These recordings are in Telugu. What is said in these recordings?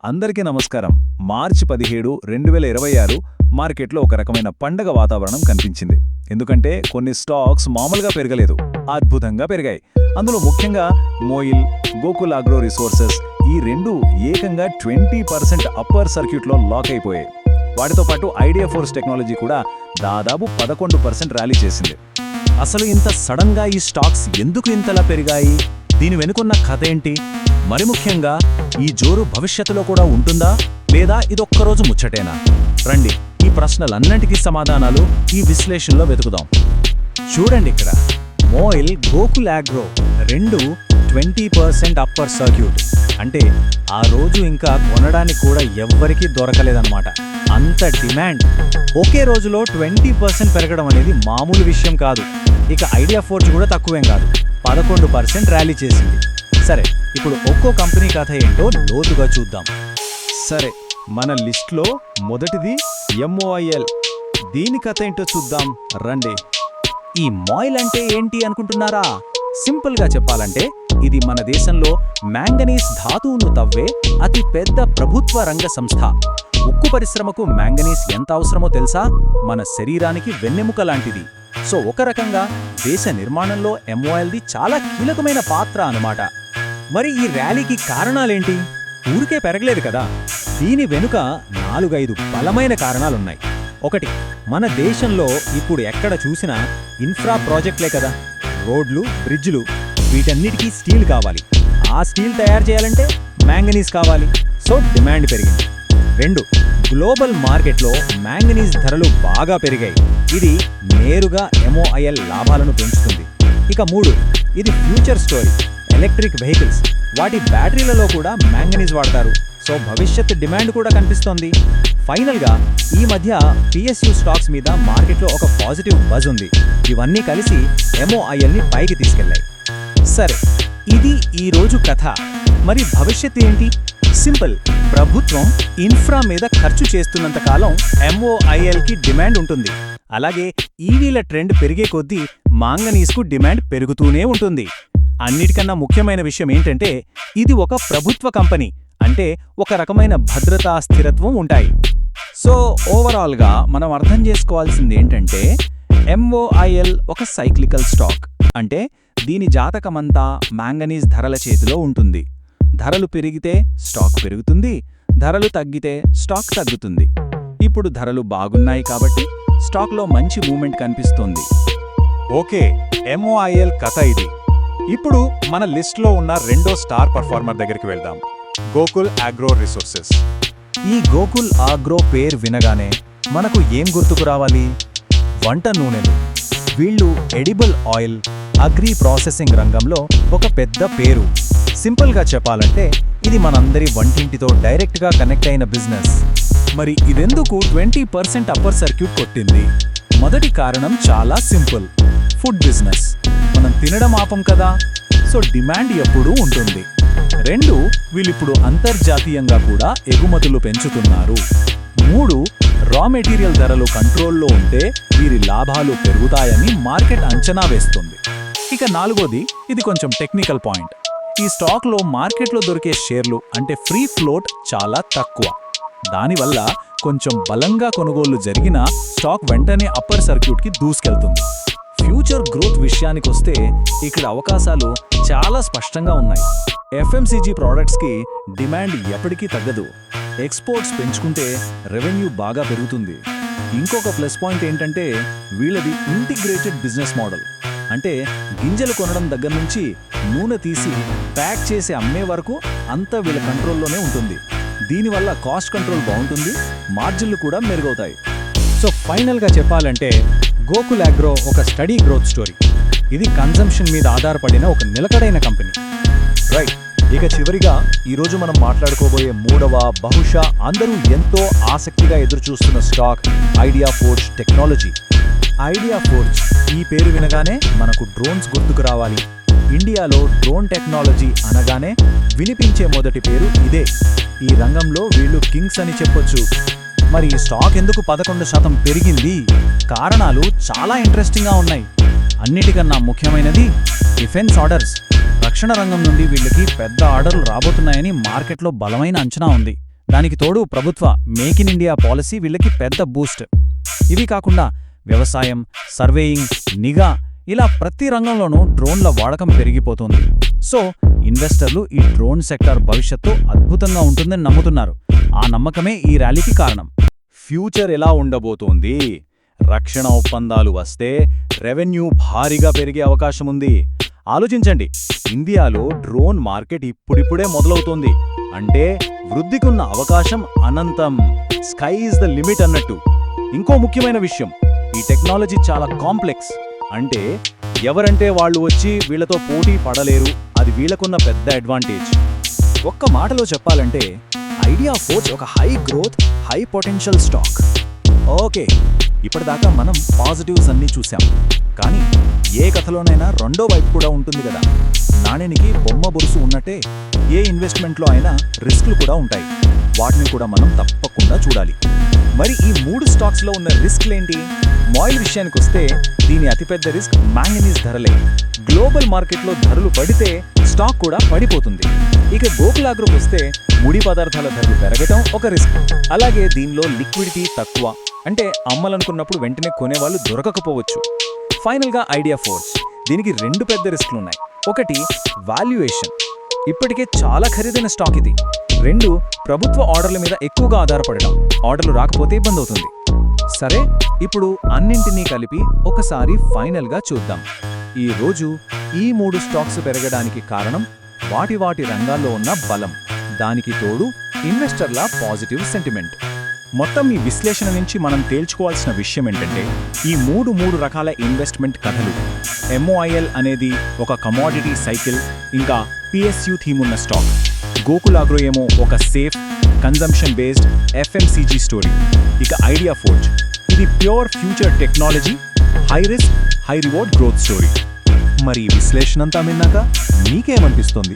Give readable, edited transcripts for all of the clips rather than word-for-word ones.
అందరికీ నమస్కారం. మార్చి 17, 2026 మార్కెట్లో ఒక రకమైన పండగ వాతావరణం కనిపించింది. ఎందుకంటే కొన్ని స్టాక్స్ మామూలుగా పెరగలేదు, అద్భుతంగా పెరిగాయి. అందులో ముఖ్యంగా మోయిల్, గోకుల్ అగ్రో రిసోర్సెస్ ఈ రెండు ఏకంగా 20% అప్పర్ సర్క్యూట్లో లాక్ అయిపోయాయి. వాటితో పాటు ఐడియా ఫోర్స్ టెక్నాలజీ కూడా దాదాపు 11% ర్యాలీ చేసింది. అసలు ఇంత సడన్గా ఈ స్టాక్స్ ఎందుకు ఇంతలా పెరిగాయి? దీని వెనుకున్న కథ ఏంటి? మరి ముఖ్యంగా ఈ జోరు భవిష్యత్తులో కూడా ఉంటుందా లేదా ఇదొక్కరోజు ముచ్చటేనా? రండి, ఈ ప్రశ్నలన్నింటికీ సమాధానాలు ఈ విశ్లేషణలో వెతుకుదాం. చూడండి, ఇక్కడ మోయిల్, గోకుల్ అగ్రో రెండు 20% అప్పర్ సర్క్యూట్. అంటే ఆ రోజు ఇంకా కొనడానికి కూడా ఎవ్వరికీ దొరకలేదన్నమాట. అంత డిమాండ్ ఒకే రోజులో 20% పెరగడం అనేది మామూలు విషయం కాదు. ఇక ఐడియా ఫోర్స్ కూడా తక్కువేం కాదు, 11% ర్యాలీ చేసింది. సరే, ఇప్పుడు ఒక్కో కంపెనీ కథ ఏంటో లోతుగా చూద్దాం. సరే, మన లిస్ట్లో మొదటిది MOIL. దీని కథ ఏంటో చూద్దాం రండి. ఈ మాయిల్ అంటే ఏంటి అనుకుంటున్నారా? సింపుల్గా చెప్పాలంటే ఇది మన దేశంలో మ్యాంగనీస్ ధాతువును తవ్వే అతి పెద్ద ప్రభుత్వ రంగ సంస్థ. ఉక్కు పరిశ్రమకు మ్యాంగనీస్ ఎంత అవసరమో తెలుసా? మన శరీరానికి వెన్నెముక లాంటిది. సో ఒక రకంగా దేశ నిర్మాణంలో MOILది చాలా కీలకమైన పాత్ర అన్నమాట. మరి ఈ ర్యాలీకి కారణాలేంటి? ఊరికే పెరగలేదు కదా. దీని వెనుక 4-5 బలమైన కారణాలున్నాయి. ఒకటి, మన దేశంలో ఇప్పుడు ఎక్కడ చూసినా ఇన్ఫ్రా ప్రాజెక్టులే కదా. రోడ్లు, బ్రిడ్జ్లు, వీటన్నిటికీ స్టీల్ కావాలి. ఆ స్టీల్ తయారు చేయాలంటే మ్యాంగనీస్ కావాలి. సో డిమాండ్ పెరిగింది. 2, గ్లోబల్ మార్కెట్లో మ్యాంగనీస్ ధరలు బాగా పెరిగాయి. ఇది నేరుగా MOIL లాభాలను పెంచుతుంది. ఇక 3, ఇది ఫ్యూచర్ స్టోరీ. ఎలక్ట్రిక్ వెహికల్స్, వాటి బ్యాటరీలలో కూడా మ్యాంగనీస్ వాడతారు. సో భవిష్యత్ డిమాండ్ కూడా కనిపిస్తోంది. ఫైనల్గా ఈ మధ్య PSU స్టాక్స్ మీద మార్కెట్లో ఒక పాజిటివ్ బజ్ ఉంది. ఇవన్నీ కలిసి MOILని పైకి తీసుకెళ్లాయి. సరే, ఇది ఈ రోజు కథ. మరి భవిష్యత్తు ఏంటి? సింపుల్, ప్రభుత్వం ఇన్ఫ్రా మీద ఖర్చు చేస్తున్నంత కాలం MOILకి డిమాండ్ ఉంటుంది. అలాగే ఈవీల ట్రెండ్ పెరిగే కొద్దీ మాంగనీస్కు డిమాండ్ పెరుగుతూనే ఉంటుంది. అన్నిటికన్నా ముఖ్యమైన విషయం ఏంటంటే ఇది ఒక ప్రభుత్వ కంపెనీ, అంటే ఒక రకమైన భద్రతా, స్థిరత్వం ఉంటాయి. సో ఓవరాల్గా మనం అర్థం చేసుకోవాల్సింది ఏంటంటే MOIL ఒక సైక్లికల్ స్టాక్. అంటే దీని జాతకమంతా మ్యాంగనీస్ ధరల చేతిలో ఉంటుంది. ధరలు పెరిగితే స్టాక్ పెరుగుతుంది, ధరలు తగ్గితే స్టాక్ తగ్గుతుంది. ఇప్పుడు ధరలు బాగున్నాయి కాబట్టి స్టాక్లో మంచి మూమెంట్ కనిపిస్తోంది. ఓకే, MOIL కథ ఇది. ఇప్పుడు మన లిస్ట్లో ఉన్న రెండో స్టార్ పర్ఫార్మర్ దగ్గరికి వెళ్దాం, గోకుల్ అగ్రో రిసోర్సెస్. ఈ గోకుల్ అగ్రో పేరు వినగానే మనకు ఏం గుర్తుకు రావాలి? వంట నూనెలు. వీళ్ళు ఎడిబుల్ ఆయిల్, అగ్రి ప్రాసెసింగ్ రంగంలో ఒక పెద్ద పేరు. సింపుల్గా చెప్పాలంటే ఇది మనందరి వంటింటితో డైరెక్ట్గా కనెక్ట్ అయిన బిజినెస్. మరి ఇదెందుకు 20% అప్పర్ సర్క్యూట్ కొట్టింది? మొదటి కారణం చాలా సింపుల్, ఫుడ్ బిజినెస్. మనం తినడం ఆపం కదా, సో డిమాండ్ ఎప్పుడూ ఉంటుంది. 2, వీళ్ళిప్పుడు అంతర్జాతీయంగా కూడా ఎగుమతులు పెంచుతున్నారు. 3, రా మెటీరియల్ ధరలు కంట్రోల్లో ఉంటే వీరి లాభాలు పెరుగుతాయని మార్కెట్ అంచనా వేస్తుంది. ఇక 4వది, ఇది కొంచెం టెక్నికల్ పాయింట్. ఈ స్టాక్లో మార్కెట్లో దొరికే షేర్లు అంటే ఫ్రీ ఫ్లోట్ చాలా తక్కువ. దానివల్ల కొంచెం బలంగా కొనుగోళ్లు జరిగినా స్టాక్ వెంటనే అప్పర్ సర్క్యూట్కి దూసుకెళ్తుంది. ఫ్యూచర్ గ్రోత్ విషయానికొస్తే ఇక్కడ అవకాశాలు చాలా స్పష్టంగా ఉన్నాయి. FMCG ప్రోడక్ట్స్కి డిమాండ్ ఎప్పటికీ తగ్గదు. ఎక్స్పోర్ట్స్ పెంచుకుంటే రెవెన్యూ బాగా పెరుగుతుంది. ఇంకొక ప్లస్ పాయింట్ ఏంటంటే వీళ్ళది ఇంటిగ్రేటెడ్ బిజినెస్ మోడల్. అంటే గింజలు కొనడం దగ్గర నుంచి నూనె తీసి ప్యాక్ చేసి అమ్మే వరకు అంతా వీళ్ళ కంట్రోల్లోనే ఉంటుంది. దీనివల్ల కాస్ట్ కంట్రోల్ బాగుంటుంది, మార్జిన్లు కూడా మెరుగవుతాయి. సో ఫైనల్గా చెప్పాలంటే గోకుల్ అగ్రో ఒక స్టడీ గ్రోత్ స్టోరీ. ఇది కన్జంప్షన్ మీద ఆధారపడిన ఒక నిలకడైన కంపెనీ. రైట్, ఇక చివరిగా ఈరోజు మనం మాట్లాడుకోబోయే మూడవ, బహుశా అందరూ ఎంతో ఆసక్తిగా ఎదురుచూస్తున్న stock idea forge technology. Idea forge ఈ పేరు వినగానే మనకు డ్రోన్స్ గుర్తుకు రావాలి. ఇండియాలో డ్రోన్ టెక్నాలజీ అనగానే వినిపించే మొదటి పేరు ఇదే. ఈ రంగంలో వీళ్ళు కింగ్స్ అని చెప్పొచ్చు. మరి ఈ స్టాక్ ఎందుకు 11% పెరిగింది? కారణాలు చాలా ఇంట్రెస్టింగ్గా ఉన్నాయి. అన్నిటికన్నా ముఖ్యమైనది డిఫెన్స్ ఆర్డర్స్. రక్షణ రంగం నుండి వీళ్ళకి పెద్ద ఆర్డర్లు రాబోతున్నాయని మార్కెట్లో బలమైన అంచనా ఉంది. దానికి తోడు ప్రభుత్వ మేక్ ఇన్ ఇండియా పాలసీ వీళ్ళకి పెద్ద బూస్ట్. ఇవి కాకుండా వ్యవసాయం, సర్వేయింగ్, నిఘా ఇలా ప్రతి రంగంలోనూ డ్రోన్ల వాడకం పెరిగిపోతుంది. సో ఇన్వెస్టర్లు ఈ డ్రోన్ సెక్టార్ భవిష్యత్తు అద్భుతంగా ఉంటుందని నమ్ముతున్నారు. ఆ నమ్మకమే ఈ ర్యాలీకి కారణం. ఫ్యూచర్ ఎలా ఉండబోతోంది? రక్షణ ఒప్పందాలు వస్తే రెవెన్యూ భారీగా పెరిగే అవకాశముంది. ఆలోచించండి, ఇండియాలో డ్రోన్ మార్కెట్ ఇప్పుడిప్పుడే మొదలవుతోంది. అంటే వృద్ధికున్న అవకాశం అనంతం. స్కై ఈజ్ ద లిమిట్ అన్నట్టు. ఇంకో ముఖ్యమైన విషయం, ఈ టెక్నాలజీ చాలా కాంప్లెక్స్. అంటే ఎవరంటే వాళ్ళు వచ్చి వీళ్ళతో పోటీ పడలేరు. అది వీళ్ళకున్న పెద్ద అడ్వాంటేజ్. ఒక్క మాటలో చెప్పాలంటే ఐడియా ఫోర్జ్ ఒక high growth, high potential stock. Okay, ఇప్పటిదాకా మనం పాజిటివ్స్ అన్నీ చూసాం. కానీ ఏ కథలోనైనా రెండో వైపు కూడా ఉంటుంది కదా. నాణ్యానికి బొమ్మ బొరుసు ఉన్నట్టే ఏ ఇన్వెస్ట్మెంట్లో అయినా రిస్క్లు కూడా ఉంటాయి. వాటిని కూడా మనం తప్పకుండా చూడాలి. మరి ఈ 3 స్టాక్స్లో ఉన్న రిస్క్లేంటి? మాయిల్ విషయానికి వస్తే దీని అతిపెద్ద రిస్క్ మ్యాంగనీస్ ధరలే. గ్లోబల్ మార్కెట్లో ధరలు పడితే స్టాక్ కూడా పడిపోతుంది. ఇక గోకుల్ అగ్రోకి వస్తే ముడి పదార్థాల ధరలు పెరగటం ఒక రిస్క్. అలాగే దీనిలో లిక్విడిటీ తక్కువ, అంటే అమ్మాలనుకున్నప్పుడు వెంటనే కొనేవాళ్ళు దొరకకపోవచ్చు. ఫైనల్గా ఐడియా ఫోర్జ్, దీనికి 2 పెద్ద రిస్క్లున్నాయి. ఒకటి వాల్యుయేషన్, ఇప్పటికే చాలా ఖరీదైన స్టాక్ ఇది. 2 ప్రభుత్వ ఆర్డర్ల మీద ఎక్కువగా ఆధారపడడం, ఆర్డర్లు రాకపోతే ఇబ్బంది అవుతుంది. సరే, ఇప్పుడు అన్నింటినీ కలిపి ఒకసారి ఫైనల్గా చూద్దాం. ఈ రోజు ఈ 3 స్టాక్స్ పెరగడానికి కారణం వాటి రంగాల్లో ఉన్న బలం, దానికి తోడు ఇన్వెస్టర్ల పాజిటివ్ సెంటిమెంట్. మొత్తం ఈ విశ్లేషణ నుంచి మనం తేల్చుకోవాల్సిన విషయం ఏంటంటే, ఈ 3 రకాల ఇన్వెస్ట్మెంట్ కథలు. MOIL అనేది ఒక కమోడిటీ సైకిల్, ఇంకా PSU థీమ్ ఉన్న స్టాక్. గోకుల్ అగ్రో ఏమో ఒక safe, consumption based FMCG story. ఇక ఐడియా ఫోర్జ్, ఇది pure future technology, high risk, high reward growth story. మరి ఈ విశ్లేషణంతా విన్నాక మీకేమనిపిస్తోంది?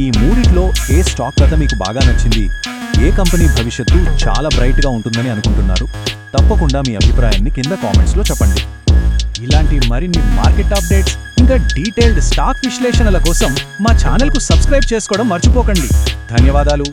ఈ 3లో ఏ స్టాక్ కథ మీకు బాగా నచ్చింది? ఏ కంపెనీ భవిష్యత్తు చాలా బ్రైట్గా ఉంటుందని అనుకుంటున్నారు? తప్పకుండా మీ అభిప్రాయాన్ని కింద కామెంట్స్లో చెప్పండి. ఇలాంటి మరిన్ని మార్కెట్ అప్డేట్స్, ఇంకా డీటెయిల్డ్ స్టాక్ విశ్లేషణల కోసం మా ఛానల్కు సబ్స్క్రైబ్ చేసుకోవడం మర్చిపోకండి. ధన్యవాదాలు.